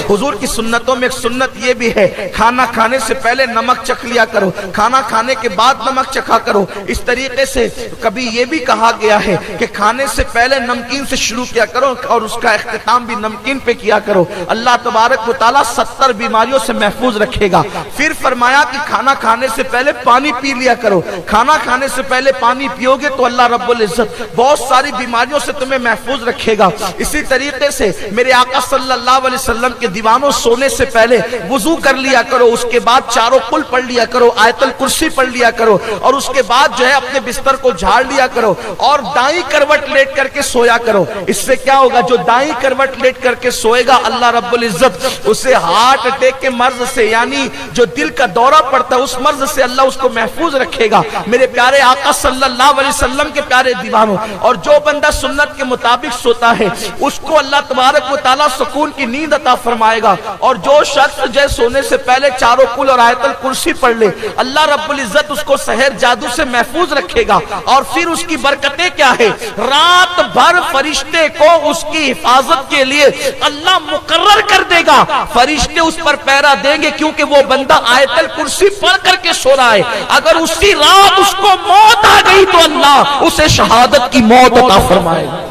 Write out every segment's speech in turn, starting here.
حضور کی سنتوں میں ایک سنت یہ بھی ہے، کھانا کھانے سے پہلے نمک چکھ لیا کرو، کھانا کھانے کے بعد نمک چکھا کرو۔ اس طریقے سے کبھی یہ بھی کہا گیا ہے کہ کھانے سے پہلے نمکین سے شروع کیا کرو اور اس کا اختتام بھی نمکین پہ کیا کرو، اللہ تبارک و تعالیٰ 70 بیماریوں سے محفوظ رکھے گا۔ پھر فرمایا کہ کھانا کھانے سے پہلے پانی پی لیا کرو، کھانا کھانے سے پہلے پانی پیو گے تو اللہ رب العزت بہت ساری بیماریوں سے تمہیں محفوظ رکھے گا۔ اسی طریقے سے میرے آقا صلی اللہ علیہ وسلم کے دیوانوں سونے سے پہلے وضو کر لیا کرو، اس کے بعد چاروں قل پڑھ لیا کرو، آیت الکرسی پڑھ لیا کرو، اور اس کے بعد جو ہے اپنے بستر کو جھاڑ لیا کرو اور دائیں کروٹ لیٹ کر کے سویا کرو۔ اس سے کیا ہوگا؟ جو دائیں کروٹ لیٹ کر کے سوئے گا اللہ رب العزت اسے ہارٹ اٹیک کے مرض سے، یعنی جو دل کا دورہ پڑتا ہے اس مرض سے اللہ اس کو محفوظ رکھے گا۔ میرے پیارے آقا صلی اللہ علیہ وسلم کے پیارے دیوانوں، اور جو بندہ سنت کے مطابق سوتا ہے اس کو اللہ تبارک و تعالیٰ سکون کی نیند عطا فرمائے گا، اور جو شخص جو سونے سے پہلے چاروں قل اور آیت الکرسی پڑھ لے اللہ رب العزت اس کو سحر جادو سے محفوظ رکھے گا۔ اور پھر اس کی برکتیں کیا ہے؟ رات بھر فرشتے کو اس کی حفاظت کے لیے اللہ مقرر کر دے گا، فرشتے اس پر پہرا دیں گے، کیونکہ وہ بندہ آیت الکرسی پڑھ کر کے سو رہا ہے۔ اگر اسی رات اس کو موت آ گئی تو اللہ اسے شہادت کی موت عطا فرمائے گا۔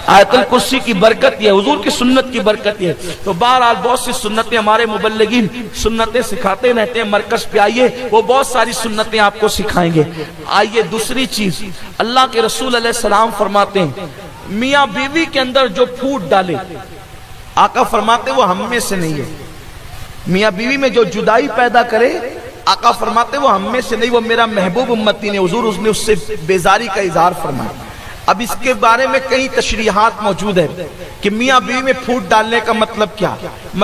آیت الکرسی کی برکت یہ، حضور کی سنت کی برکت یہ۔ تو بہرحال بہت سی سنتیں ہمارے مبلغین سنتیں سکھاتے رہتے ہیں، مرکز پہ آئیے وہ بہت ساری سنتیں آپ کو سکھائیں گے۔ آئیے دوسری چیز، اللہ کے رسول علیہ السلام فرماتے ہیں میاں بیوی کے اندر جو پھوٹ ڈالے، آقا فرماتے وہ ہم میں سے نہیں ہے۔ میاں بیوی میں جو جدائی پیدا کرے آقا فرماتے وہ ہم میں سے نہیں، وہ میرا محبوب امتی نے، حضور اس نے اس سے بیزاری کا اظہار فرمایا۔ اب اس کے بارے میں کئی تشریحات موجود ہے کہ میاں بیوی میں پھوٹ ڈالنے کا مطلب کیا؟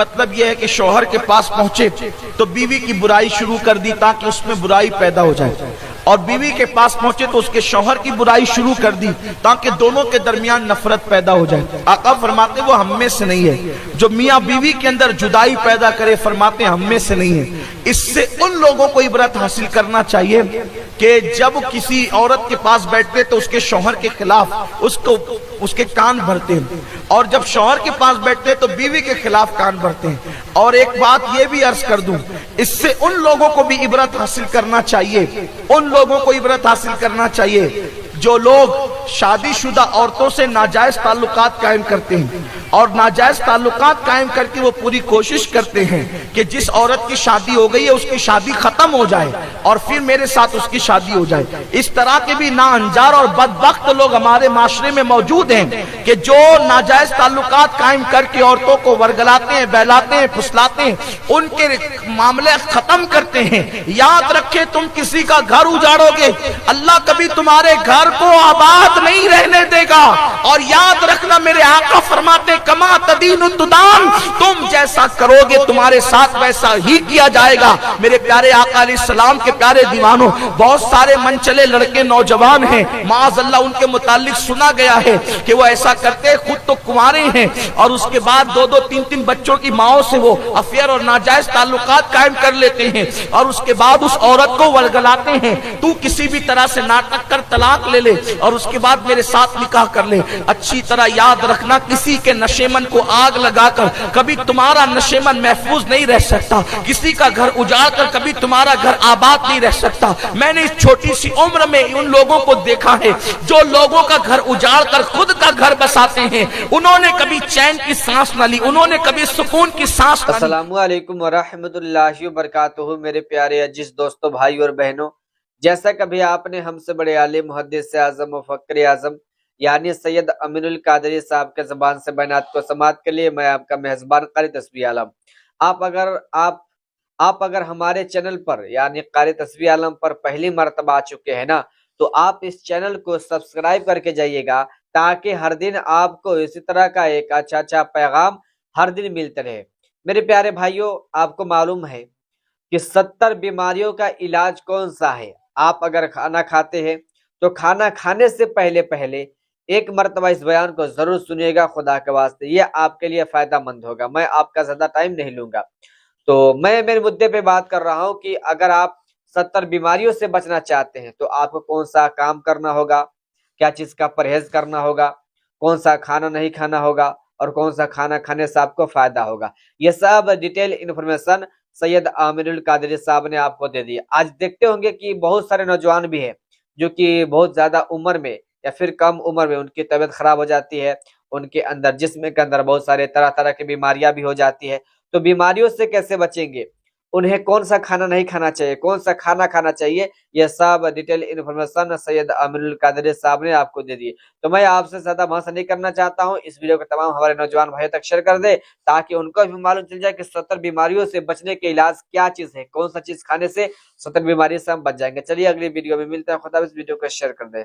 مطلب یہ ہے کہ شوہر کے پاس پہنچے تو بیوی کی برائی شروع کر دی تاکہ اس میں برائی پیدا ہو جائے، اور بیوی کے پاس پہنچے تو اس کے شوہر کی برائی شروع کر دی تاکہ دونوں کے درمیان نفرت پیدا ہو جائے۔ آقا فرماتے وہ ہم میں سے نہیں ہے۔ جو میاں بیوی کے اندر جدائی پیدا کرے فرماتے ہم میں سے نہیں ہے۔ اس سے ان لوگوں کو عبرت حاصل کرنا چاہیے کہ جب کسی عورت کے پاس بیٹھتے تو اس کے شوہر کے خلاف اس کے کان بھرتے ہیں، اور جب شوہر کے پاس بیٹھتے تو بیوی کے خلاف کان بھرتے ہیں۔ اور ایک بات یہ بھی عرض کر دوں، اس سے ان لوگوں کو بھی عبرت حاصل کرنا چاہیے، ان لوگوں کو عبرت حاصل کرنا چاہیے جو لوگ شادی شدہ عورتوں سے ناجائز تعلقات قائم کرتے ہیں، اور ناجائز تعلقات قائم کر کے وہ پوری کوشش کرتے ہیں کہ جس عورت کی شادی ہو گئی ہے اس کی شادی ختم ہو جائے اور پھر میرے ساتھ اس کی شادی ہو جائے۔ اس طرح کے بھی ناانجار اور بدبخت لوگ ہمارے معاشرے میں موجود ہیں کہ جو ناجائز تعلقات قائم کر کے عورتوں کو ورگلاتے ہیں، بہلاتے ہیں، پھسلاتے ہیں، ان کے معاملے ختم کرتے ہیں۔ یاد رکھے تم کسی کا گھر اجاڑو گے اللہ کبھی تمہارے گھر کو آباد نہیں رہنے دے گا، اور یاد رکھنا میرے آقا فرماتے کما تدین تدان، تم جیسا کرو گے تمہارے ساتھ ویسا ہی کیا جائے گا۔ میرے پیارے آقا علیہ السلام کے پیارے دیوانوں، بہت سارے منچلے لڑکے نوجوان ہیں، معاذ اللہ ان کے متعلق سنا گیا ہے کہ وہ ایسا کرتے ہیں، خود تو کنوارے ہیں اور اس کے بعد دو دو تین تین بچوں کی ماؤں سے وہ افیئر اور ناجائز تعلقات قائم کر لیتے ہیں، اور اس کے بعد اس عورت کو ورگلاتے ہیں تو کسی بھی طرح سے ناٹک کر طلاق لے لے اور اس کے بعد میرے ساتھ نکاح کر لے۔ اچھی طرح یاد رکھنا کسی کے نشے من کو آگ لگا کر کبھی تمہارا نشے من محفوظ نہیں رہ سکتا، کسی کا گھر اجاڑ کر کبھی تمہارا گھر آباد نہیں رہ سکتا۔ میں نے اس چھوٹی سی عمر میں ان لوگوں کو دیکھا ہے جو لوگوں کا گھر اجاڑ کر خود کا گھر بساتے ہیں، انہوں نے کبھی چین کی سانس نہ لی، انہوں نے کبھی سکون کی سانس نہ لی۔ السلام علیکم ورحمۃ اللہ وبرکاتہ۔ میرے پیارے عزیز دوستوں، بھائی اور بہنوں، جیسا کبھی آپ نے ہم سے بڑے عالم، محدث اعظم، مفکر اعظم یعنی سید امین القادری صاحب کے زبان سے بیانات کو سماعت کے لیے میں آپ کا میزبان قاری تسبیح عالم۔ آپ اگر ہمارے چینل پر یعنی قاری تسبیح عالم پر پہلی مرتبہ آ چکے ہیں نا، تو آپ اس چینل کو سبسکرائب کر کے جائیے گا تاکہ ہر دن آپ کو اسی طرح کا ایک اچھا پیغام ہر دن ملتے رہے۔ میرے پیارے بھائیوں، آپ کو معلوم ہے کہ 70 بیماریوں کا علاج کون سا ہے؟ آپ اگر کھانا کھاتے ہیں تو کھانا کھانے سے پہلے ایک مرتبہ اس بیان کو ضرور سنیے گا، خدا کے واسطے یہ آپ کے لیے فائدہ مند ہوگا۔ میں آپ کا زیادہ ٹائم نہیں لوں گا، تو میں میرے مدعے پہ بات کر رہا ہوں کہ اگر آپ 70 بیماریوں سے بچنا چاہتے ہیں تو آپ کو کون سا کام کرنا ہوگا، کیا چیز کا پرہیز کرنا ہوگا، کون سا کھانا نہیں کھانا ہوگا، اور کون سا کھانا کھانے سے آپ کو فائدہ ہوگا، یہ سب ڈیٹیل انفارمیشن سید عامر القادری صاحب نے آپ کو دے دی۔ آج دیکھتے ہوں گے کہ بہت سارے نوجوان بھی ہیں جو کہ بہت زیادہ عمر میں یا پھر کم عمر میں ان کی طبیعت خراب ہو جاتی ہے، ان کے اندر جسم کے اندر بہت سارے طرح طرح کی بیماریاں بھی ہو جاتی ہے، تو بیماریوں سے کیسے بچیں گے، انہیں کون سا کھانا نہیں کھانا چاہیے، کون سا کھانا کھانا چاہیے، یہ سب ڈیٹیل انفارمیشن سید عامر القادری صاحب نے آپ کو دے دی۔ تو میں آپ سے زیادہ بحث نہیں کرنا چاہتا ہوں، اس ویڈیو کو تمام ہمارے نوجوان بھائی تک شیئر کر دے تاکہ ان کو بھی معلوم چل جائے کہ 70 بیماریوں سے بچنے کے علاج کیا چیز ہے، کون سا چیز کھانے سے 70 بیماری سے ہم بچ جائیں گے۔ چلیے اگلی ویڈیو میں ملتے ہیں، خدا حافظ، ویڈیو کو شیئر کر دیں۔